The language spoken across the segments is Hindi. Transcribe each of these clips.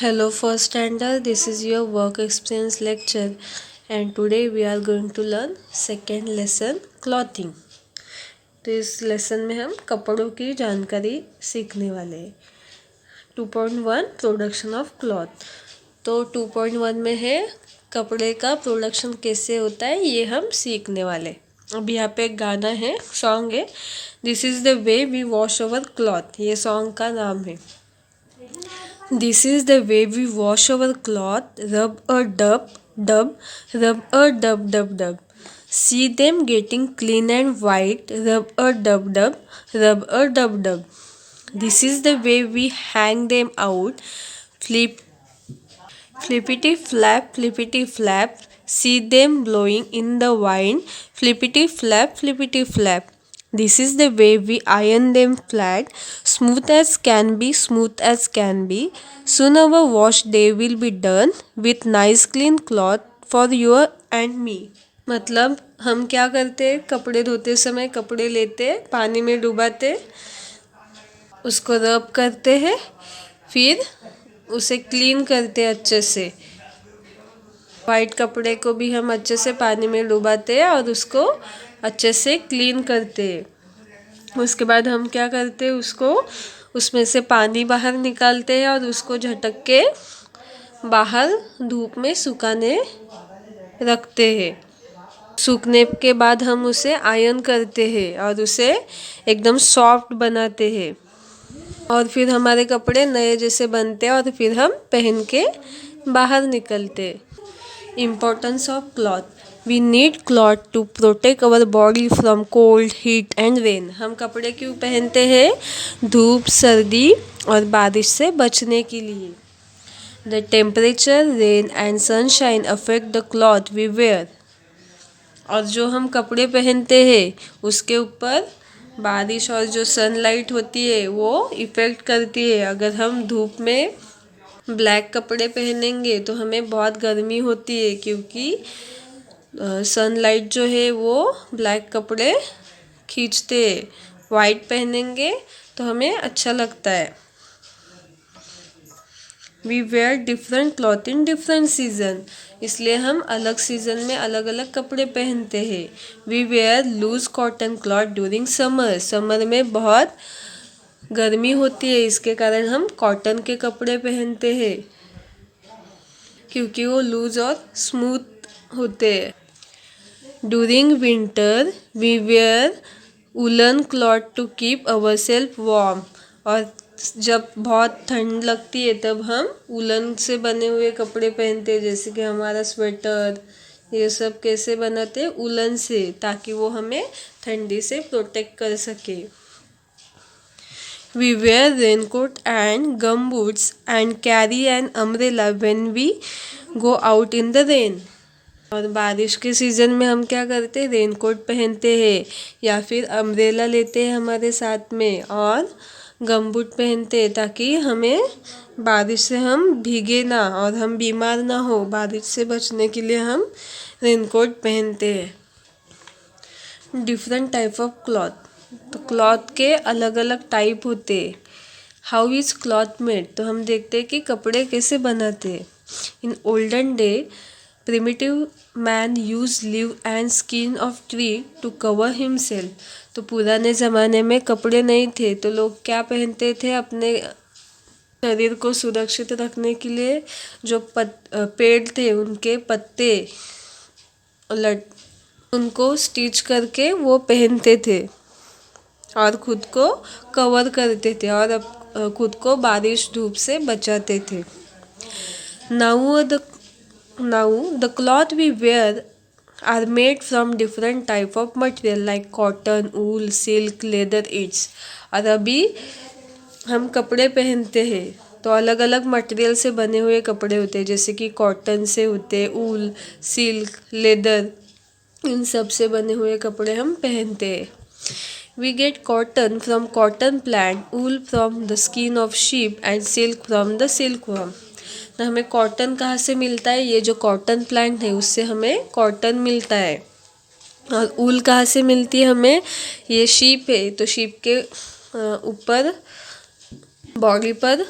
Hello, first standard. This is your work experience lecture, and today we are going to learn second lesson clothing. तो इस लेसन में हम कपड़ों की जानकारी सीखने वाले हैं। 2.1 प्रोडक्शन ऑफ क्लॉथ। तो 2.1 में है कपड़े का प्रोडक्शन कैसे होता है, ये हम सीखने वाले। अभी यहाँ पे एक गाना है, सॉन्ग है, this is the way we wash our cloth, ये सॉन्ग का नाम है। This is the way we wash our cloth, rub a dub, dub, rub a dub, dub, dub. See them getting clean and white, rub a dub, dub, rub a dub, dub. This is the way we hang them out, flip, flippity flap, flippity flap. See them blowing in the wind, flippity flap, flippity flap. This is the way we iron them flat, smooth as can be, smooth as can be. Soon our wash day will be done with nice clean cloth for you and me. मतलब हम क्या करते, कपड़े धोते समय कपड़े लेते, पानी में डुबाते, उसको रब करते हैं, फिर उसे क्लीन करते अच्छे से। वाइट कपड़े को भी हम अच्छे से पानी में डुबाते हैं और उसको अच्छे से क्लीन करते हैं। उसके बाद हम क्या करते हैं, उसको उसमें से पानी बाहर निकालते हैं और उसको झटक के बाहर धूप में सुखाने रखते हैं। सूखने के बाद हम उसे आयरन करते हैं और उसे एकदम सॉफ्ट बनाते हैं और फिर हमारे कपड़े नए जैसे बनते हैं और फिर हम पहन के बाहर निकलते। Importance of cloth. We need cloth to protect our body from cold, heat and rain. हम कपड़े क्यों पहनते हैं? धूप, सर्दी और बारिश से बचने के लिए। The temperature, rain and sunshine affect the cloth we wear. और जो हम कपड़े पहनते हैं उसके ऊपर बारिश और जो सनलाइट होती है वो इफ़ेक्ट करती है। अगर हम धूप में ब्लैक कपड़े पहनेंगे तो हमें बहुत गर्मी होती है, क्योंकि सनलाइट जो है वो ब्लैक कपड़े खींचते हैं। वाइट पहनेंगे तो हमें अच्छा लगता है। We wear different cloth in different season, इसलिए हम अलग सीजन में अलग अलग कपड़े पहनते हैं। We wear loose cotton cloth during summer, summer में बहुत गर्मी होती है, इसके कारण हम कॉटन के कपड़े पहनते हैं क्योंकि वो लूज और स्मूथ होते हैं। During winter we wear woolen cloth to keep our self warm, और जब बहुत ठंड लगती है तब हम वुलन से बने हुए कपड़े पहनते हैं, जैसे कि हमारा स्वेटर, ये सब कैसे बनाते हैं? वुलन से, ताकि वो हमें ठंडी से प्रोटेक्ट कर सके। We wear raincoat and gumboots and carry an umbrella when we go out in the rain. और बारिश के सीज़न में हम क्या करते हैं? रेनकोट पहनते हैं या फिर अम्ब्रेला लेते हैं हमारे साथ में, और गमबूट पहनते हैं ताकि हमें बारिश से हम भीगे ना और हम बीमार ना हो। बारिश से बचने के लिए हम रेनकोट पहनते हैं। डिफरेंट टाइप ऑफ क्लॉथ, तो क्लॉथ के अलग अलग टाइप होते हैं। हाउ इज़ क्लॉथ मेड, तो हम देखते हैं कि कपड़े कैसे बनाते हैं। In olden day primitive man use leave and skin of tree to cover himself, तो पुराने ज़माने में कपड़े नहीं थे तो लोग क्या पहनते थे? अपने शरीर को सुरक्षित रखने के लिए जो पेड़ थे उनके पत्ते उनको स्टिच करके वो पहनते थे और खुद को कवर करते थे और खुद को बारिश धूप से बचाते थे। Now the cloth we wear are made from different type of material like cotton, wool, silk, leather, etc. और अभी हम कपड़े पहनते हैं तो अलग अलग मटेरियल से बने हुए कपड़े होते हैं, जैसे कि कॉटन से होते, वूल, सिल्क, लेदर, इन सब से बने हुए कपड़े हम पहनते हैं। We get cotton from cotton plant, wool from the skin of sheep and silk from the silkworm. तो हमें कॉटन कहाँ से मिलता है? ये जो कॉटन प्लांट है उससे हमें कॉटन मिलता है। और ऊल कहाँ से मिलती है हमें? ये शीप है तो शीप के ऊपर बॉडी पर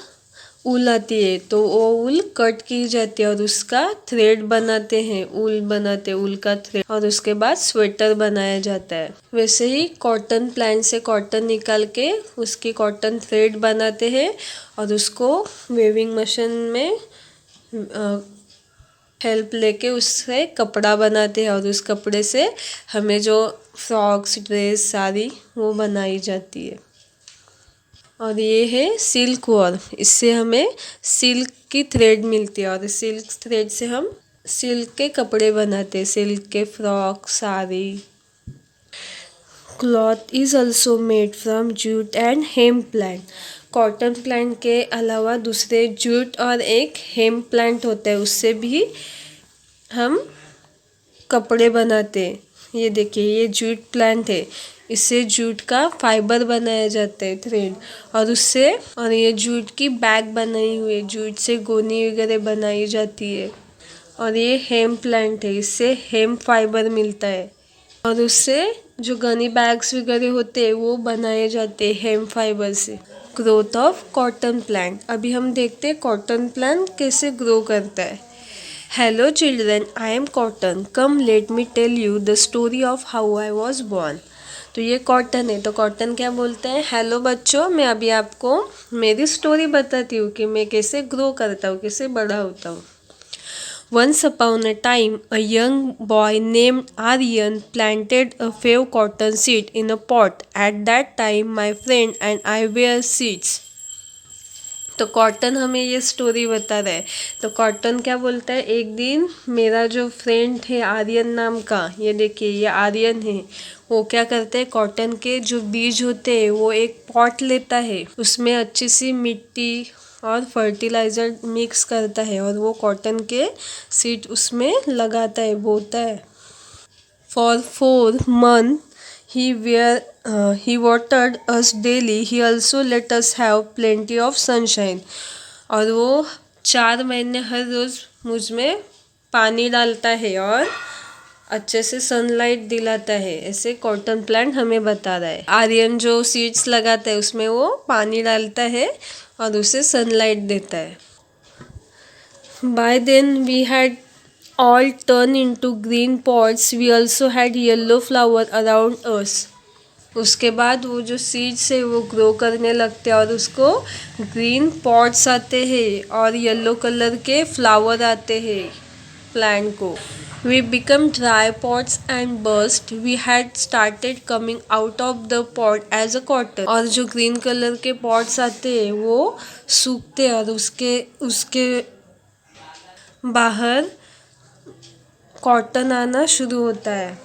ऊल आती है तो वो ऊल कट की जाती है और उसका थ्रेड बनाते हैं, ऊल बनाते हैं, ऊल का थ्रेड, और उसके बाद स्वेटर बनाया जाता है। वैसे ही कॉटन प्लांट से कॉटन निकाल के उसकी कॉटन थ्रेड बनाते हैं और उसको वेविंग मशीन में हेल्प लेके उससे कपड़ा बनाते हैं और उस कपड़े से हमें जो फ्रॉक्स, ड्रेस, साड़ी वो बनाई जाती है। और ये है सिल्क वॉर, इससे हमें सिल्क की थ्रेड मिलती है और सिल्क थ्रेड से हम सिल्क के कपड़े बनाते हैं, सिल्क के frock, sari. Cloth is also made from jute and hemp plant. Cotton plant के अलावा दूसरे जूट और एक हेम्प प्लांट होता है, उससे भी हम कपड़े बनाते हैं। ये देखिए, ये जूट प्लांट है, इससे जूट का फाइबर बनाया जाता है, थ्रेड, और उससे, और ये जूट की बैग बनाई हुई है, जूट से गोनी वगैरह बनाई जाती है। और ये हेम्प प्लांट है, इससे हेम्प फाइबर मिलता है और उससे जो गनी बैग्स वगैरह होते हैं वो बनाए जाते हैं हेम्प फाइबर से। Growth of cotton plant. अभी हम देखते हैं कॉटन प्लांट कैसे ग्रो करता है। Hello children, I am cotton, come let me tell you the story of how I was born. तो ये कॉटन है, तो कॉटन क्या बोलते हैं, हेलो बच्चों, मैं अभी आपको मेरी स्टोरी बताती हूँ कि मैं कैसे ग्रो करता हूँ, कैसे बड़ा होता हूँ। Once upon a time, a young boy named Aryan planted a few cotton seeds in a pot. At that time, my friend and I were seeds. तो कॉटन हमें ये स्टोरी बता रहा है। तो कॉटन क्या बोलता है, एक दिन मेरा जो फ्रेंड है आर्यन नाम का, ये देखिए ये आर्यन है, वो क्या करते हैं, कॉटन के जो बीज होते हैं वो एक पॉट लेता है, उसमें अच्छी सी मिट्टी और फर्टिलाइज़र मिक्स करता है और वो कॉटन के सीड उसमें लगाता है, बोता है। For 4 months he watered us daily. He also let us have plenty of sunshine. और वो 4 महीने हर रोज़ मुझ में पानी डालता है और अच्छे से सनलाइट दिलाता है। ऐसे कॉटन प्लांट हमें बता रहा है। आर्यन जो सीड्स लगाता है उसमें वो पानी डालता है और उसे सनलाइट देता है। By then we had all turned into green pods. We also had yellow flower around us. उसके बाद वो जो सीड्स है वो ग्रो करने लगते हैं और उसको ग्रीन पॉट्स आते हैं और येलो कलर के फ्लावर आते हैं प्लांट को। We become dry pods and burst. We had started coming out of the pod as a cotton. और जो ग्रीन कलर के पॉट्स आते हैं वो सूखते हैं और उसके उसके बाहर कॉटन आना शुरू होता है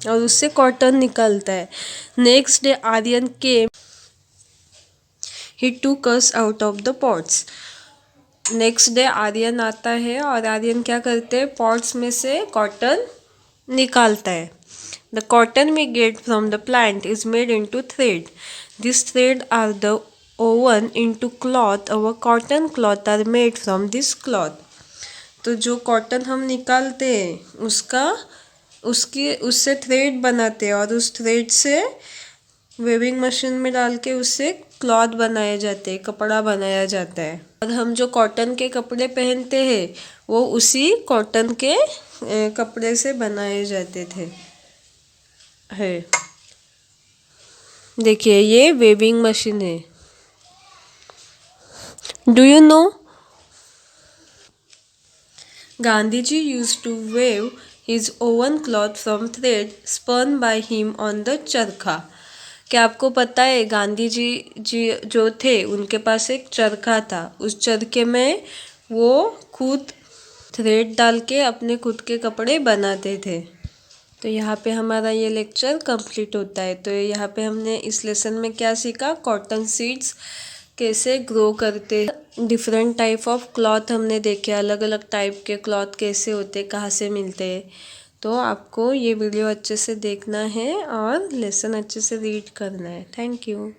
और उससे कॉटन निकलता है। Next day Aryan came, he took us out of the pots. Next day Aryan आता है और आर्यन क्या करते हैं, पॉट्स में से कॉटन निकालता है। The cotton we get from the plant is made into thread. This thread are the woven into cloth. Our cotton cloth are made from this cloth. तो जो कॉटन हम निकालते हैं उससे थ्रेड बनाते हैं और उस थ्रेड से वेविंग मशीन में डाल के उससे क्लॉथ बनाए जाते हैं, कपड़ा बनाया जाता है। और हम जो कॉटन के कपड़े पहनते हैं वो उसी कॉटन के कपड़े से बनाए जाते थे। है, देखिए ये वेविंग मशीन है। Do you know Gandhiji used to weave his own cloth from thread spun by him on the चरखा. क्या आपको पता है गांधी जी जो थे उनके पास एक चरखा था, उस चरखे में वो खुद थ्रेड डाल के अपने खुद के कपड़े बनाते थे। तो यहाँ पे हमारा ये लेक्चर कंप्लीट होता है। तो यहाँ पे हमने इस लेसन में क्या सीखा, कॉटन सीड्स कैसे ग्रो करते, डिफरेंट टाइप ऑफ क्लॉथ हमने देखे, अलग अलग टाइप के क्लॉथ कैसे होते, कहाँ से मिलते हैं। तो आपको ये वीडियो अच्छे से देखना है और लेसन अच्छे से रीड करना है। Thank you.